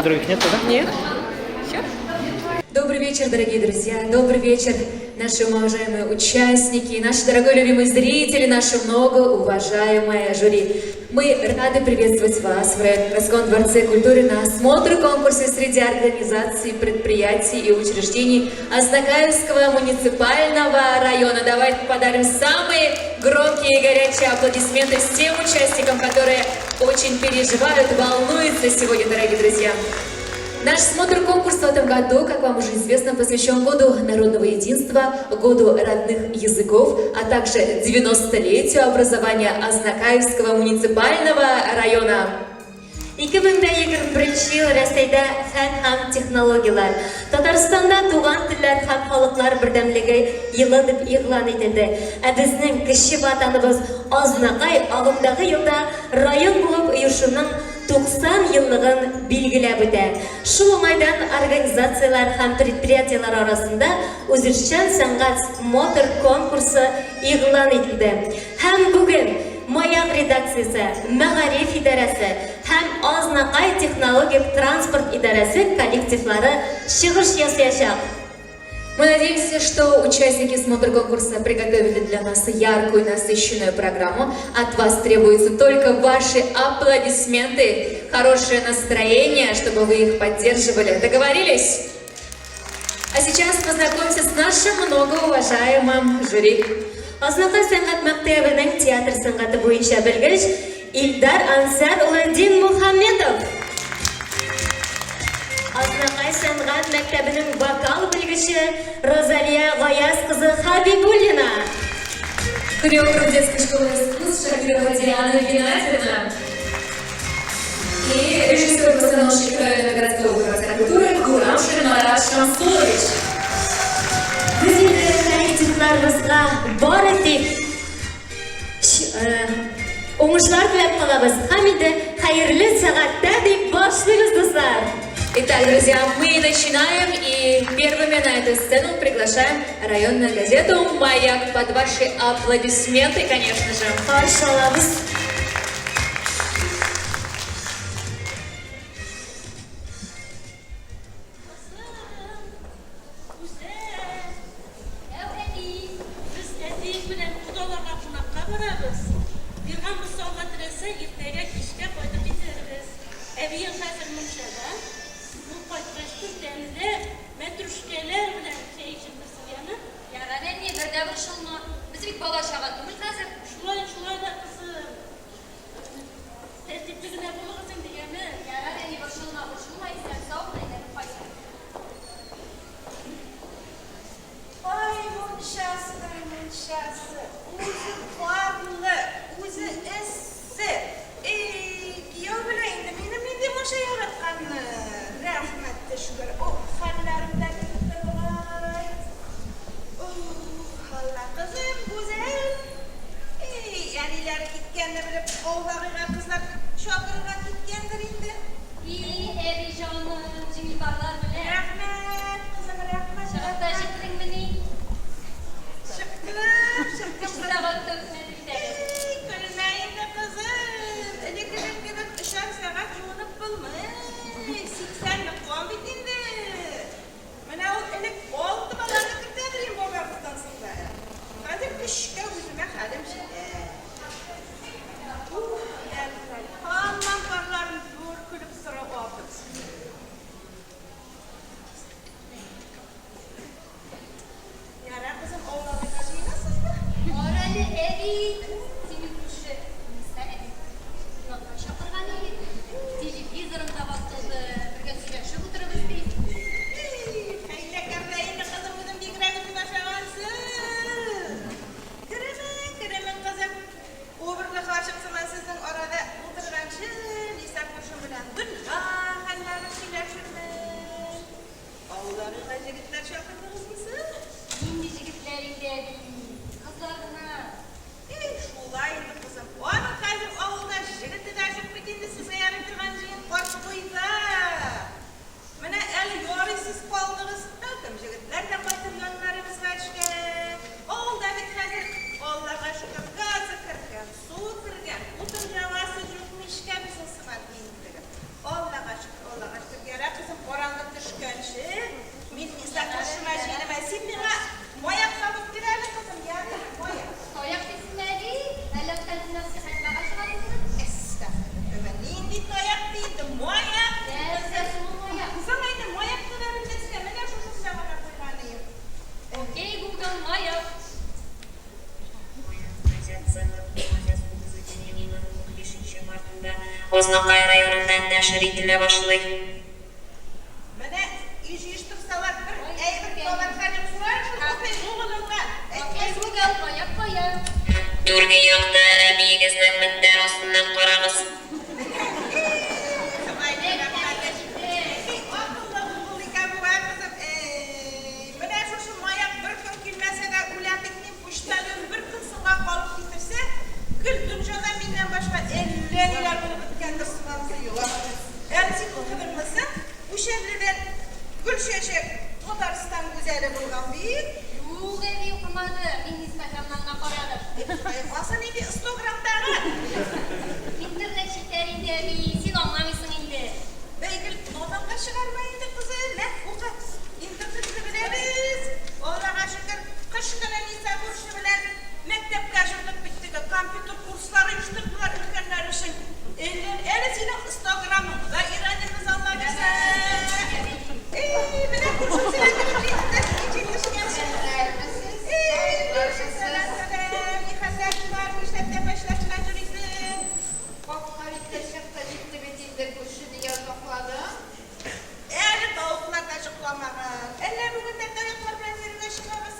Других нет, да? Нет. Добрый вечер, дорогие друзья, добрый вечер, наши уважаемые участники, наши дорогие любимые зрители, наше многоуважаемое жюри. Мы рады приветствовать вас в Городском дворце культуры на осмотр-конкурсе среди организаций, предприятий и учреждений Азнакаевского муниципального района. Давайте подарим самые громкие и горячие аплодисменты всем участникам, которые очень переживают, волнуются сегодня, дорогие друзья. Наш смотр-конкурс в этом году, как вам уже известно, посвящен году народного единства, году родных языков, а также 90-летию образования Азнакаевского муниципального района. 2021 yıl Рәсәйдә фән һәм технологиялар, Татарстанда туган телләр һәм халыклар бердәмлеге елы дип игълан ителде. Ә безнең кече ватаныбыз Азнакай агымдагы елда район булып оешуның 90 еллыгын билгеләп үтә. Шул уңайдан организациялар һәм предприятиялар арасында үзешчән сәнгать мотор конкурсы игълан ителде. Һәм бүген Маяк редакциясе, Мәгариф идарәсе һәм Азнакай технологик транспорт идарәсе коллективлары чыгыш ясаячак. Мы надеемся, что участники смотр-конкурса приготовили для нас яркую, насыщенную программу. От вас требуются только ваши аплодисменты, хорошее настроение, чтобы вы их поддерживали. Договорились? А сейчас познакомимся с нашим многоуважаемым жюри. Азнакай сәнгать мәктәбенең театр сәнгате буенча белгеч Илдар Ансар Уладдин Мухаммедов. Азнакай сәнгать мәктәбенең вокал белгече Розалия Гаяз кызы Хабибуллина. Хореограф детской школы искусств Шакирова Диана Геннадьевна. И режиссер-постановщик района городского дворца культуры Курамшин Марат Шамсулович. Bizning kollektivlarimizga bari teng o'ngishlar tilab qolamiz. Hamida xayrli saatda deb boshlaymiz do'stlar. Итак, друзья, мы начинаем, и первыми на эту сцену приглашаем районную газету «Маяк» под ваши аплодисменты, конечно же. Qarşılamız. Азнакай районында нәшр ителә башлый. Менә иш торсалар бер әйбер товарханә сураш, угылыңнар. Түрге якта әбиегезнең мендәр астыннан карагыз. Менә шушы маяк бер көн килмәсә дә үләтекнең пушталын бер көн суга калып китерсә, гел дөньяда миннән башка әллә ниләр булып беткәндер сугасы юк. Әле син белмәсәң, ушәлледән Гөлчәчәк Татарстан гүзәле булган бит. Юк, әби укымады. Мин Инстаграмнан карадым. Асан инде Инстаграмдагы. Интернет читәр инде, әби. Син аңламыйсың инде. Бәйгел наданга чыгарма инде кызым. Нәк укыт. Интернетне беләбез. Аллага шөкер, кыш көне Ниса күрше белән мәктәпкә җырлык биттек. Компьютер курслары оештырдылар өлкәннәр өчен. Әле синең Инстаграмыңда ираныбыз Алла бирсә. Менә күрше синең интернет ичилешкән. Сәлам. Ихасан бар, нишләп тә башлашкан җырыйсың? Әле тавыклар да җыкламаган. Әллә бүген дә тавыклар белән йөрергә чыгабыз.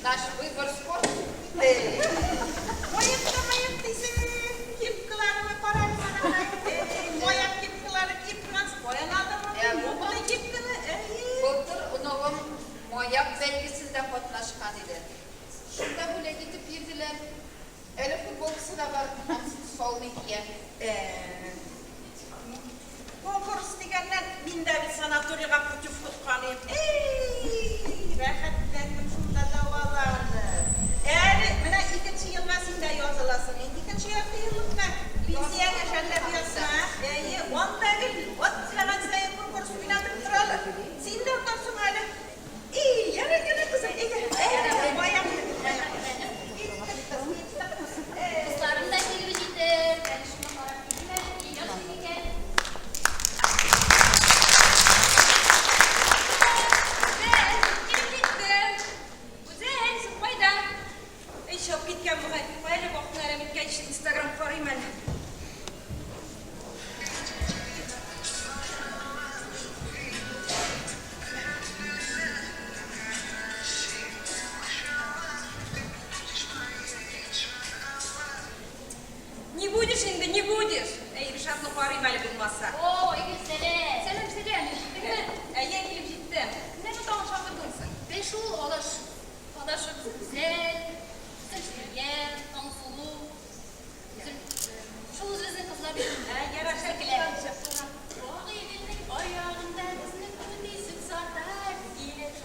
Наш выбор спорт. Маяк дисең, кепкаларны карарсың. Маяк кепкалары кипкән, боян алдымы? Бу кепканы. Былтыр уногым маяк бәйгесендә катнашкан иде. Шунда бүләк итеп бирделәр. Әле футболкасы да бар, солный кия. Конкурс дигәннән мин дә бит санаторийга путев тотканым. Рәхәтләндем шунда даваланды. Әле менә 2нче елга син дә языласың. 2нче еллыкта пенсиягә шәрләп язма. Анда гел, вот сәгать саен конкурс уйнатып торалар. Син дә торсың әле. Яра кызым, маяк. Кызларым да килеп җитте. Шуңа карап киләләр. Яшь икән. Чыгып киткән бугай. Әле вакытлары биткәч Инстаграм карыйм әле. Не будешь инде, не будешь. Ришатны карыйм әле булмаса. О, сәлам. Сәлам. Әйе, килеп җиттем. Нәрсә тагын чакырдыңсың? Ben шул алашыбыз güzel, güzel, Таңсулу. Шул үзебезнең кызлар бит. Яраша килеп. Ак ивеннең аягында безнең күндисек сатар килеп.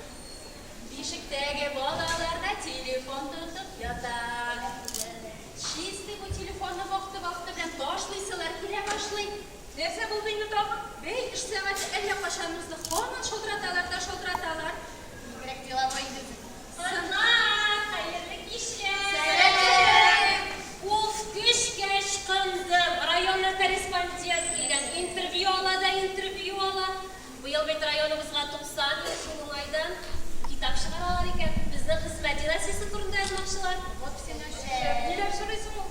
Бишектәге балалар да телефон тотып ята. Чистый бу телефонны вакыты белән ташлыйсылар, килә башлый. Нәрсә булды инде тагын? Бей, эш сәгате әллә кашаныбызны һаман шалтыраталар. Бигрәк деловой иде. Хәерле кичләр. Сәлам. Уф, кешкәш кызым, районда корреспондент килгән, интервью ала. Быел бит районыбызга 90 шул айдан китап чыгаралар икән. Безнең хезмәт династиясе турында язмакчылар. Вот син ниләр сорыйсың ул?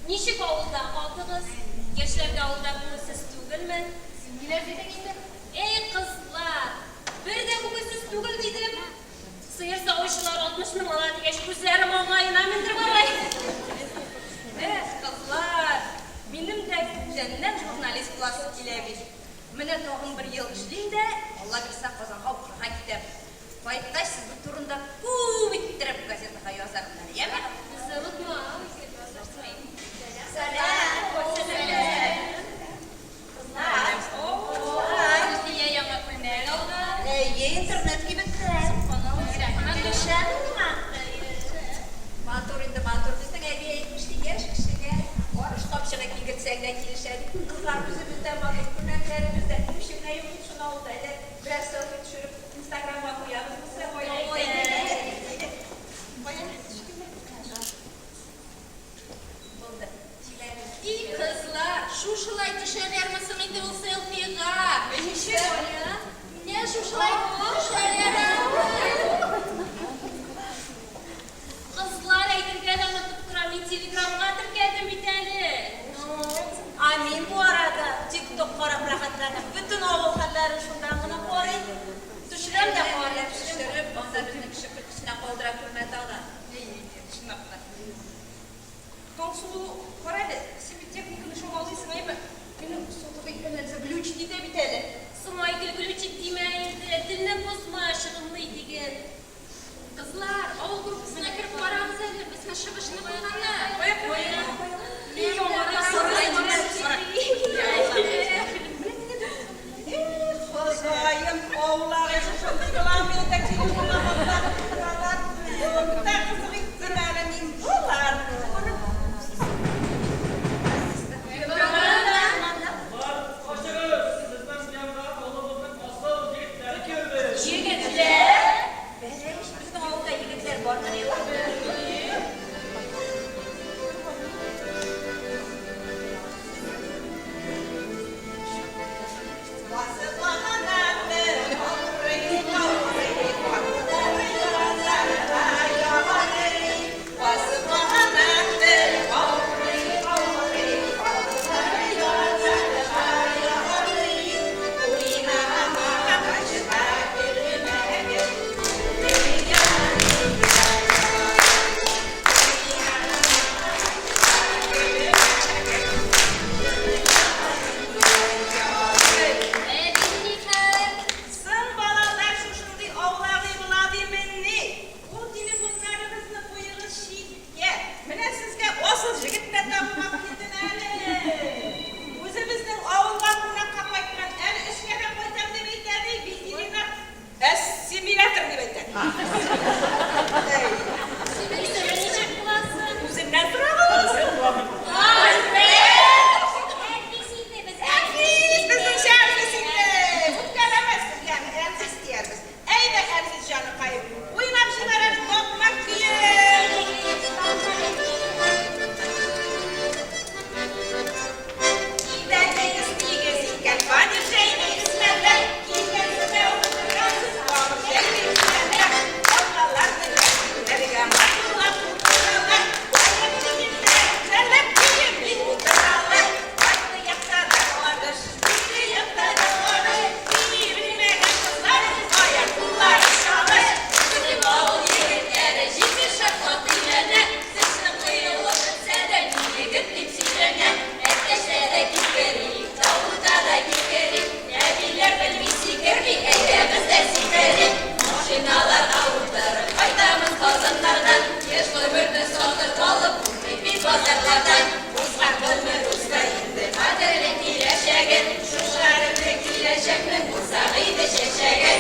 Ничек авылда калдыгыз? Яшьләргә авылда булу сез түгелме? Син ниләр дидең инде? Эй кызлар, бер дә бүген сез түгел дидем. Сыер савучылар 60 мең ала дигәч, күзләрем аңаена мендер барай. Кызлар, минем дә җәннәт журналист буласы килә бит. Менә тагын бер ел эшлим дә, Алла бирсә Казанга укырга китәм. Кайткач сез бу турында күп иттереп газетага язармын, яме? Сылыкма. Интернет кибет. Матур дисең, әби әйтмешти, яшь кешегә арыш капчыгы кигертсәң дә килешә. Кызлар үзебездә матур күренәкләребездә кешегә юк шуны алды. Бераз селфи төшереп Инстаграмга куябыз. И кызлар, шушылай төшәләрмесең инде ул селфига? Ничек? Не шушылай төшәләр. Кызлар әйтергә дә онытып торам, Ondan bütün oğul halları şundan buna koyun. Düşürüm de koyun. Düşürüp onda bütün kişi kırkışına koldurak hürmet ağlar. Şunaklar. Tonsulu koraydı. Şimdi teknikini şu malı ismeyi mi? Benim sotuğu iklenirse blüç diye biteli. Sımay gülgülüçü demeydi. Diline bozma aşırımlıydı gel. Kızlar, oğul grupusuna kirip varamız edir. Biz kaşımışını koyganlar. Koyalım. İyi onlara Kızayım, oğulları şuşun kılamıyor da kilim bulamazlar. Da kızı gitsin alemin bular. Böyleymiş bizim oğulda yigitler borlanıyorlar. Sen balalar şuşundu oğlağı buladın menni. Bu telefonlarınızı koyuyoruz şiye. Mene sizge osuz jigit ne tapmak gidin öyle. Özümüzün oğullarına kapatman, el işlere koyacağım demeydi, bildiğine simülatör demeydi. Özüm ne durağınız? Biz bizim şerefisinde. Mutkalemezsin yani, elsiz diyeriz. Ey de elsiz canı kayıp. Uyuma bir şeylere dokmak diye. İden de istiyorsun, gel bana şeyini ismerler. İden de oturursun, bana şeyini ismerler. Allah'lar da nereye matullar, kurtarlar. Bayrak çekimler, cennet çekim, bir kurtarlar. Başlı yaktarlar, vardır, biri yaktarlar, vardır. Birbirine kaçırlar, ayaklar aşağılar. Bizim oğul yiğitlere, şimdi şartlar dilene. Sıçra kıyılıp, senden yigit dipsilene. Etleşlere giderik, Davut'a da giderik. Nebiler bilmisi girdik, eydemizde silerik. Maşinalar avutları, faydamız kazanlardan. Yaş ömürde satır kalıp, biz pazarlardan. Uzman bölümü usta indi, maderin iyileşegen. Şu şarımda iyileşek mi, uzağı da şeşegen.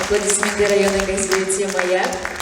Аплодисменты районной газете «Маяк».